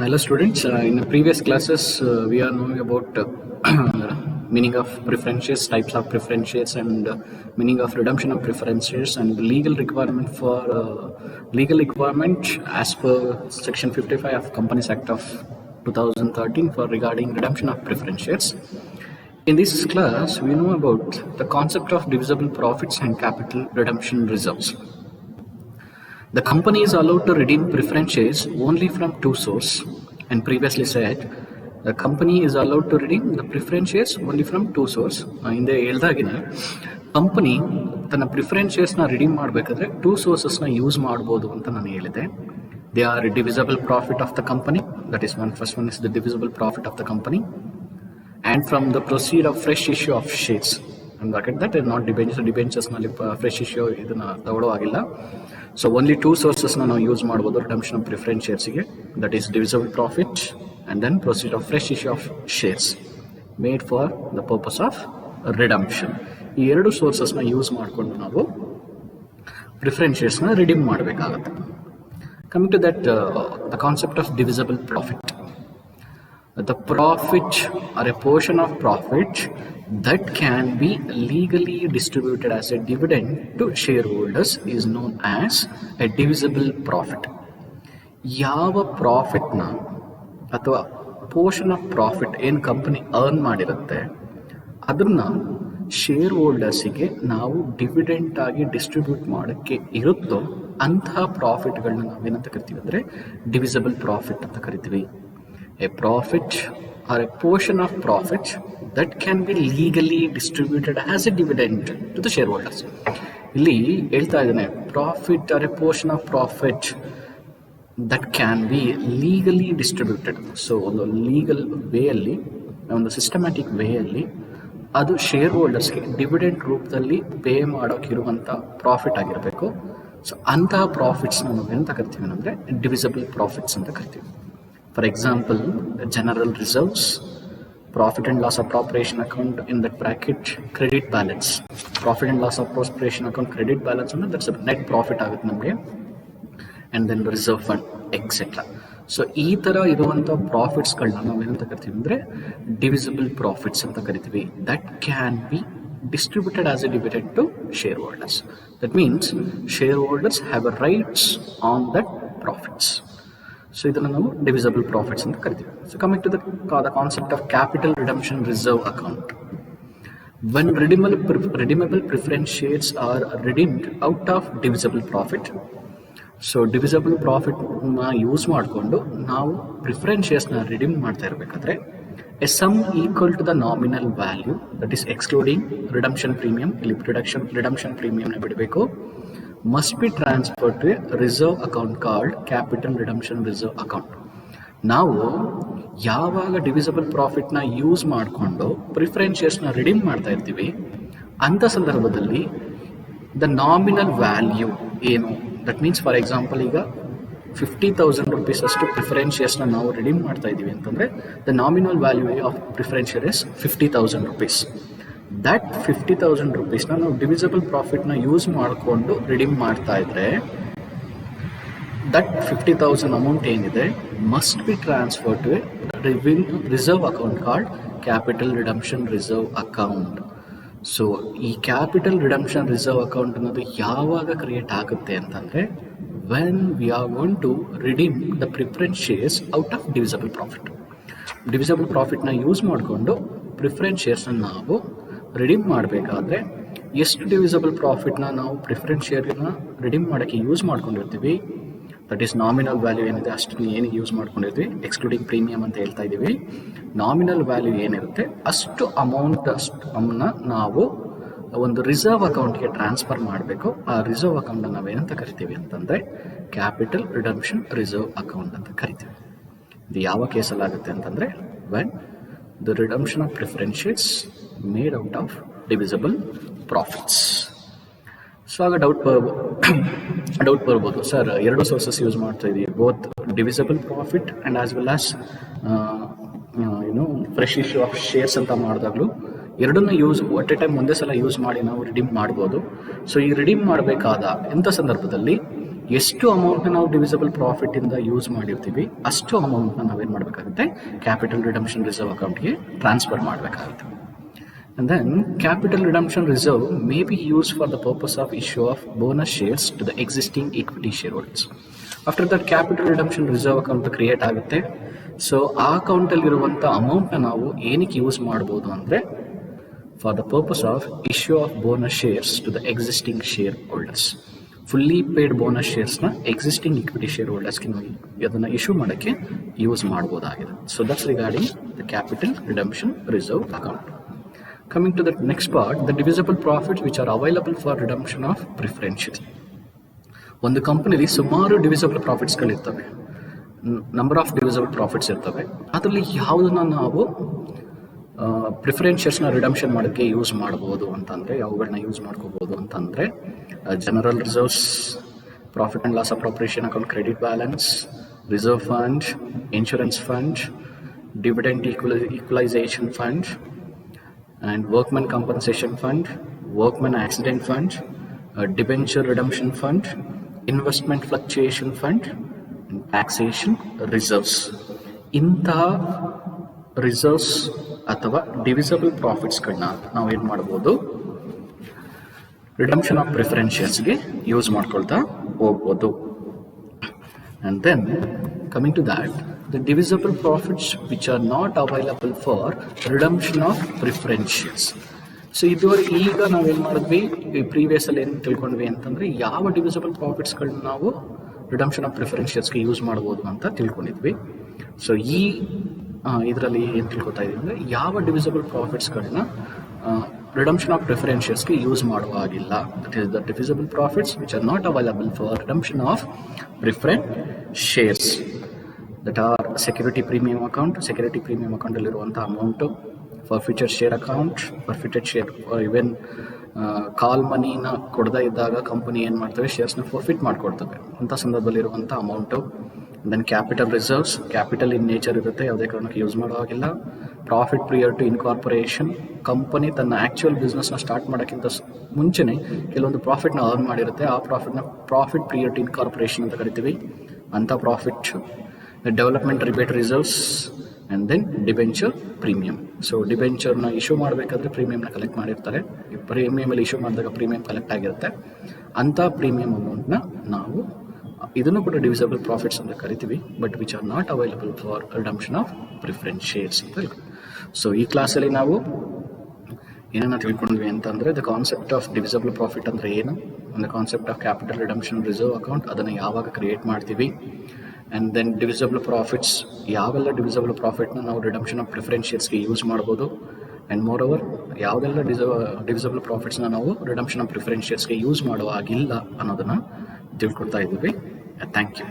Hello students, in the previous classes we are knowing about meaning of preference shares, types of preference shares, and meaning of redemption of preference shares, and legal requirement for legal requirement as per section 55 of Companies Act of 2013 for regarding redemption of preference shares. In this class we know about the concept of divisible profits and capital redemption reserves. The company is allowed to redeem preference shares only from two sources, and previously said the company is allowed to redeem the preference shares only from two sources. ಹಿಂದೆ ಹೇಳ್ದಾಗಿನೇ company ತನ್ನ preference ಶೇರ್ಸ್ನ redeem ಮಾಡಬೇಕಾದ್ರೆ two ಸೋರ್ಸಸ್ನ use ಮಾಡ್ಬೋದು ಅಂತ ನಾನು ಹೇಳಿದೆ. They are divisible profit of the company, that is first one is the divisible profit of the company, and from the proceed of fresh issue of shares. And got it, that is not debentures ನಲ್ಲಿ fresh issue ಇದನ್ನ ತಗೊಳ್ಳೋ ಆಗಿಲ್ಲ. So only two ಸೋರ್ಸಸ್ನ ನಾವು use ಮಾಡ್ಬೋದು redemption of preference ಶೇರ್ಸ್ಗೆ, that is divisible profit and then proceed of fresh issue of shares made for the purpose of redemption. ಈ ಎರಡು ಸೋರ್ಸಸ್ನ ಯೂಸ್ ಮಾಡಿಕೊಂಡು ನಾವು ಪ್ರಿಫರೆನ್ಸ್ ಶೇರ್ಸ್ನ ರಿಡೀಮ್ ಮಾಡಬೇಕಾಗುತ್ತೆ. Coming to that the concept of divisible profit. The profit or a portion of profit that can be legally distributed as a dividend to shareholders is known as a divisible profit. ಯಾವ ಪ್ರಾಫಿಟ್ನ ಅಥವಾ portion of profit ಏನು company earn ಮಾಡಿರುತ್ತೆ ಅದನ್ನ share ಹೋಲ್ಡರ್ಸಿಗೆ ನಾವು dividend ಆಗಿ distribute ಮಾಡೋಕ್ಕೆ ಇರುತ್ತೋ ಅಂತಹ ಪ್ರಾಫಿಟ್ಗಳನ್ನ ನಾವೇನಂತ ಕರಿತೀವಿ ಅಂದರೆ ಡಿವಿಸಿಬಲ್ ಪ್ರಾಫಿಟ್ ಅಂತ ಕರಿತೀವಿ. A profit or a portion of profit that can be legally distributed as a dividend to the shareholders. ಇಲ್ಲಿ ಹೇಳ್ತಾ ಇದ್ದಾನೆ profit or A portion of profit that can be legally distributed. So ಒಂದು legal ವೇಯಲ್ಲಿ, ಒಂದು systematic ವೇಯಲ್ಲಿ ಅದು share ಹೋಲ್ಡರ್ಸ್ಗೆ dividend ರೂಪದಲ್ಲಿ pay ಮಾಡೋಕ್ಕಿರುವಂಥ profit ಆಗಿರಬೇಕು. So ಅಂತಹ ಪ್ರಾಫಿಟ್ಸ್ನ ನಾವು ಎಂತ ಕರಿತೀವಿ ಅಂದರೆ ಡಿವಿಸಿಬಲ್ ಪ್ರಾಫಿಟ್ಸ್ ಅಂತ ಕರಿತೀವಿ. For example, general reserves, profit and loss appropriation account, in that bracket credit balance, profit and loss appropriation account credit balance ಅಂದ್ರೆ that's a net profit ಆಗುತ್ತೆ ನಮಗೆ, and then the reserve fund etc. So ಈ ಥರ ಇರುವಂಥ ಪ್ರಾಫಿಟ್ಸ್ಗಳನ್ನ ನಾವು ಏನಂತ ಕರಿತೀವಿ ಅಂದರೆ ಡಿವಿಸಿಬಲ್ ಪ್ರಾಫಿಟ್ಸ್ ಅಂತ ಕರಿತೀವಿ. That can be distributed as a dividend to shareholders. That means shareholders have a rights on that profits. So ಇದನ್ನು ನಾವು ಡಿವಿಸಿಬಲ್ ಪ್ರಾಫಿಟ್ಸ್ ಅಂತ ಕರಿತೀವಿ. So coming to the concept of capital redemption reserve account. When redeemable preference shares are redeemed out of divisible profit, so divisible ಪ್ರಾಫಿಟ್ನ use ಮಾಡಿಕೊಂಡು ನಾವು preference ಶೇರ್ಸ್ನ redeem ಮಾಡ್ತಾ ಇರಬೇಕಾದ್ರೆ a sum equal to the nominal value, that is excluding redemption premium, ಇಲ್ಲಿ redemption ಪ್ರೀಮಿಯಂನ ಬಿಡಬೇಕು, must be transferred to a reserve account called capital redemption reserve account. ನಾವು ಯಾವಾಗ ಡಿವಿಸಿಬಲ್ ಪ್ರಾಫಿಟ್ನ ಯೂಸ್ ಮಾಡಿಕೊಂಡು ಪ್ರಿಫರೆನ್ಸ್ ಶೇರ್ಸ್ನ ರಿಡೀಮ್ ಮಾಡ್ತಾ ಇರ್ತೀವಿ ಅಂಥ ಸಂದರ್ಭದಲ್ಲಿ ದ ನಾಮಿನಲ್ ವ್ಯಾಲ್ಯೂ ಏನು, ದಟ್ ಮೀನ್ಸ್ ಫಾರ್ ಎಕ್ಸಾಂಪಲ್ ಈಗ 50,000 rupees ಅಷ್ಟು ಪ್ರಿಫರೆನ್ಸ್ ಶೇರ್ಸ್ನ ನಾವು ರಿಡೀಮ್ ಮಾಡ್ತಾ ಇದ್ದೀವಿ ಅಂತಂದರೆ the nominal value of preference share is 50,000 rupees. That 50,000 rupeesನ ನಾವು ಡಿವಿಸಿಬಲ್ ಪ್ರಾಫಿಟ್ನ ಯೂಸ್ ಮಾಡಿಕೊಂಡು ರಿಡೀಮ್ ಮಾಡ್ತಾ ಇದ್ರೆ ದಟ್ 50,000 ಅಮೌಂಟ್ ಏನಿದೆ must be transfer to a reserve account called capital redemption reserve account. So ಈ ಕ್ಯಾಪಿಟಲ್ ರಿಡಂಪ್ಷನ್ ರಿಸರ್ವ್ ಅಕೌಂಟ್ ಅನ್ನೋದು ಯಾವಾಗ ಕ್ರಿಯೇಟ್ ಆಗುತ್ತೆ ಅಂತಂದರೆ when we are going to redeem the preference shares out of divisible profit. Divisible ಪ್ರಾಫಿಟ್ನ use ಮಾಡಿಕೊಂಡು preference ಶೇರ್ಸ್ನ ನಾವು redeem ಮಾಡಬೇಕಾದ್ರೆ ಎಷ್ಟು ಡಿವಿಸಿಬಲ್ ಪ್ರಾಫಿಟ್ನ ನಾವು ಪ್ರಿಫರೆನ್ಸ್ ಶೇರ್ನ ರಿಡೀಮ್ ಮಾಡೋಕ್ಕೆ ಯೂಸ್ ಮಾಡ್ಕೊಂಡಿರ್ತೀವಿ, ದಟ್ ಈಸ್ ನಾಮಿನಲ್ ವ್ಯಾಲ್ಯೂ ಏನಿದೆ ಅಷ್ಟು ಏನಿಗೆ ಯೂಸ್ ಮಾಡ್ಕೊಂಡಿರ್ತೀವಿ, ಎಕ್ಸ್ಕ್ಲೂಡಿಂಗ್ ಪ್ರೀಮಿಯಂ ಅಂತ ಹೇಳ್ತಾ ಇದ್ದೀವಿ. ನಾಮಿನಲ್ ವ್ಯಾಲ್ಯೂ ಏನಿರುತ್ತೆ ಅಷ್ಟು ಅಮೌಂಟ್ನ ನಾವು ಒಂದು ರಿಸರ್ವ್ ಅಕೌಂಟ್ಗೆ ಟ್ರಾನ್ಸ್ಫರ್ ಮಾಡಬೇಕು. ಆ ರಿಸರ್ವ್ ಅಕೌಂಟನ್ನು ನಾವೇನಂತ ಕರಿತೀವಿ ಅಂತಂದರೆ ಕ್ಯಾಪಿಟಲ್ ರಿಡಂಪ್ಷನ್ ರಿಸರ್ವ್ ಅಕೌಂಟ್ ಅಂತ ಕರಿತೀವಿ. ಇದು ಯಾವ ಕೇಸಲ್ಲಾಗುತ್ತೆ ಅಂತಂದರೆ when the redemption of preference shares made out of divisible profits. So ಆಗ ಡೌಟ್ ಬರ್ಬೋದು, ಸರ್ ಎರಡು ಸೋರ್ಸಸ್ ಯೂಸ್ ಮಾಡ್ತಾ ಇದ್ದೀವಿ, both divisible profit and as well as fresh issue of shares ಅಂತ ಮಾಡಿದಾಗಲೂ ಎರಡನ್ನ ಯೂಸ್ ಅಟ್ ಎ ಟೈಮ್ ಒಂದೇ ಸಲ use ಮಾಡಿ ನಾವು ರಿಡೀಮ್ ಮಾಡ್ಬೋದು. ಸೊ ಈ ರಿಡೀಮ್ ಮಾಡಬೇಕಾದ ಇಂಥ ಸಂದರ್ಭದಲ್ಲಿ ಎಷ್ಟು ಅಮೌಂಟ್ನ ನಾವು ಡಿವಿಸಿಬಲ್ ಪ್ರಾಫಿಟಿಂದ ಯೂಸ್ ಮಾಡಿರ್ತೀವಿ ಅಷ್ಟು ಅಮೌಂಟ್ನ ನಾವೇನು ಮಾಡಬೇಕಾಗುತ್ತೆ ಕ್ಯಾಪಿಟಲ್ ರಿಡಮ್ಷನ್ ರಿಸರ್ವ್ ಅಕೌಂಟ್ಗೆ ಟ್ರಾನ್ಸ್ಫರ್ ಮಾಡಬೇಕಾಗುತ್ತೆ. And then capital redemption reserve may be used for the purpose of issue of bonus shares to the existing equity shareholders. After that capital redemption reserve account create ಆಗುತ್ತೆ. So ಆ ಅಕೌಂಟಲ್ಲಿರುವಂಥ ಅಮೌಂಟ್ನ ನಾವು ಏನಕ್ಕೆ use ಮಾಡ್ಬೋದು ಅಂದರೆ for the purpose of issue of bonus shares to the existing share holders. Fully paid bonus ಶೇರ್ಸ್ನ existing equity share ಹೋಲ್ಡರ್ಸ್ಗೆ ನಾವು ಅದನ್ನು ಇಶ್ಯೂ ಮಾಡೋಕ್ಕೆ ಯೂಸ್ ಮಾಡ್ಬೋದಾಗಿದೆ. So that's regarding the capital redemption reserve account. Coming to the next part, the divisible profits which are available for redemption of preferential. ಒಂದು ಕಂಪನಿಲಿ ಸುಮಾರು divisible ಪ್ರಾಫಿಟ್ಸ್ಗಳಿರ್ತವೆ, ನಂಬರ್ ಆಫ್ ಡಿವಿಸಿಬಲ್ ಪ್ರಾಫಿಟ್ಸ್ ಇರ್ತವೆ. ಅದರಲ್ಲಿ ಯಾವುದನ್ನು ನಾವು ಪ್ರಿಫರೆನ್ಸ್ ಶೇರ್ಸ್ನ ರಿಡಮ್ಷನ್ ಮಾಡೋಕ್ಕೆ ಯೂಸ್ ಮಾಡ್ಬೋದು ಅಂತಂದರೆ, ಯಾವುಗಳನ್ನ ಯೂಸ್ ಮಾಡ್ಕೋಬೋದು ಅಂತಂದರೆ general reserves, profit and loss appropriation account, credit balance, reserve fund, insurance fund, dividend equalisation fund, and workman compensation fund, workman accident fund, debenture redemption fund, investment fluctuation fund, and taxation reserves. ಇಂತಹ reserves ಅಥವಾ divisible ಪ್ರಾಫಿಟ್ಸ್ಗಳನ್ನ ನಾವು ಏನು ಮಾಡ್ಬೋದು, redemption of preference ಶೇರ್ಸ್ಗೆ use ಮಾಡ್ಕೊಳ್ತಾ ಹೋಗ್ಬೋದು. And then coming to that, the divisible profits which are not available for redemption of preference shares. So ಇದುವರೆಗೆ ಈಗ ನಾವೇನು ಮಾಡಿದ್ವಿ, ಪ್ರೀವಿಯಸಲ್ಲಿ ಏನು ತಿಳ್ಕೊಂಡ್ವಿ ಅಂತಂದರೆ ಯಾವ ಡಿವಿಸಿಬಲ್ ಪ್ರಾಫಿಟ್ಸ್ಗಳನ್ನ ನಾವು ರಿಡಮ್ಷನ್ ಆಫ್ ಪ್ರಿಫರೆನ್ಸ್ ಶೇರ್ಸ್ಗೆ ಯೂಸ್ ಮಾಡ್ಬೋದು ಅಂತ ತಿಳ್ಕೊಂಡಿದ್ವಿ. ಸೊ ಈ ಇದರಲ್ಲಿ ಏನು ತಿಳ್ಕೊತಾ ಇದ್ದೀವಿ ಅಂದರೆ ಯಾವ ಡಿವಿಸಿಬಲ್ ಪ್ರಾಫಿಟ್ಸ್ಗಳನ್ನ redemption of preference sharesಗೆ ಯೂಸ್ ಮಾಡುವಾಗಿಲ್ಲ. That is the divisible profits which are not available for redemption of preference shares. That are security premium account, security premium ಅಕೌಂಟಲ್ಲಿರುವಂಥ amount, forfeited share account, forfeited share even call ಮನಿನ ಕೊಡದೇ ಇದ್ದಾಗ company ಏನು ಮಾಡ್ತವೆ, ಶೇರ್ಸ್ನ forfeit ಮಾಡಿಕೊಡ್ತವೆ. ಅಂಥ ಸಂದರ್ಭದಲ್ಲಿರುವಂಥ amount. Then capital reserves, capital in nature ಇರುತ್ತೆ, ಯಾವುದೇ ಕಾರಣಕ್ಕೆ ಯೂಸ್ ಮಾಡುವಾಗಿಲ್ಲ. Profit prior to incorporation, company ತನ್ನ ಆ್ಯಕ್ಚುಯಲ್ ಬಿಸ್ನೆಸ್ನ ಸ್ಟಾರ್ಟ್ ಮಾಡೋಕ್ಕಿಂತ ಮುಂಚೆನೇ ಕೆಲವೊಂದು ಪ್ರಾಫಿಟ್ನ ಅರ್ನ್ ಮಾಡಿರುತ್ತೆ. ಆ ಪ್ರಾಫಿಟ್ನ ಪ್ರಾಫಿಟ್ ಪ್ರಿಯರ್ ಟು ಇನ್ಕಾರ್ಪೊರೇಷನ್ ಅಂತ ಕರಿತೀವಿ. ಅಂಥ profit. Development rebate reserves, and then debenture premium. So ಡಿಬೆಂಚರ್ನ ಇಶ್ಯೂ ಮಾಡಬೇಕಾದ್ರೆ ಪ್ರೀಮಿಯಮ್ನ ಕಲೆಕ್ಟ್ ಮಾಡಿರ್ತಾರೆ. ಪ್ರೀಮಿಯಮಲ್ಲಿ ಇಶ್ಯೂ ಮಾಡಿದಾಗ ಪ್ರೀಮಿಯಂ ಕಲೆಕ್ಟ್ ಆಗಿರುತ್ತೆ. ಅಂಥ ಪ್ರೀಮಿಯಂ ಅಮೌಂಟ್ನ ನಾವು ಇದನ್ನು ಕೂಡ ಡಿವಿಸಿಬಲ್ ಪ್ರಾಫಿಟ್ಸ್ ಅಂತ ಕರಿತೀವಿ, but which are not available for redemption of preference shares ಅಂತ ಹೇಳ್ತೀವಿ. ಸೊ ಈ ಕ್ಲಾಸಲ್ಲಿ ನಾವು ಏನನ್ನ ತಿಳ್ಕೊಂಡ್ವಿ ಅಂತಂದರೆ the concept of divisible profit ಅಂದರೆ ಏನು, the concept of capital redemption reserve account ಅದನ್ನು ಯಾವಾಗ ಕ್ರಿಯೇಟ್ ಮಾಡ್ತೀವಿ, ಆ್ಯಂಡ್ ದೆನ್ ಡಿವಿಸಿಬಲ್ ಪ್ರಾಫಿಟ್ಸ್, ಯಾವೆಲ್ಲ ಡಿವಿಸಿಬಲ್ ಪ್ರಾಫಿಟ್ನ ನಾವು ರಿಡಮ್ಷನ್ ಆಫ್ ಪ್ರಿಫರೆನ್ಸ್ ಶೇರ್ಸ್ಗೆ ಯೂಸ್ ಮಾಡ್ಬೋದು, ಆ್ಯಂಡ್ ಮೋರ್ ಓವರ್ ಯಾವುದೆಲ್ಲ ಡಿವಿಸಿಬಲ್ ಪ್ರಾಫಿಟ್ಸ್ನ ನಾವು ರಿಡಮ್ಷನ್ ಆಫ್ ಪ್ರಿಫರೆನ್ಸ್ ಶೇರ್ಸ್ಗೆ ಯೂಸ್ ಮಾಡುವಾಗಿಲ್ಲ ಅನ್ನೋದನ್ನು ತಿಳ್ಕೊಳ್ತಾ ಇದ್ದೀವಿ. Thank you.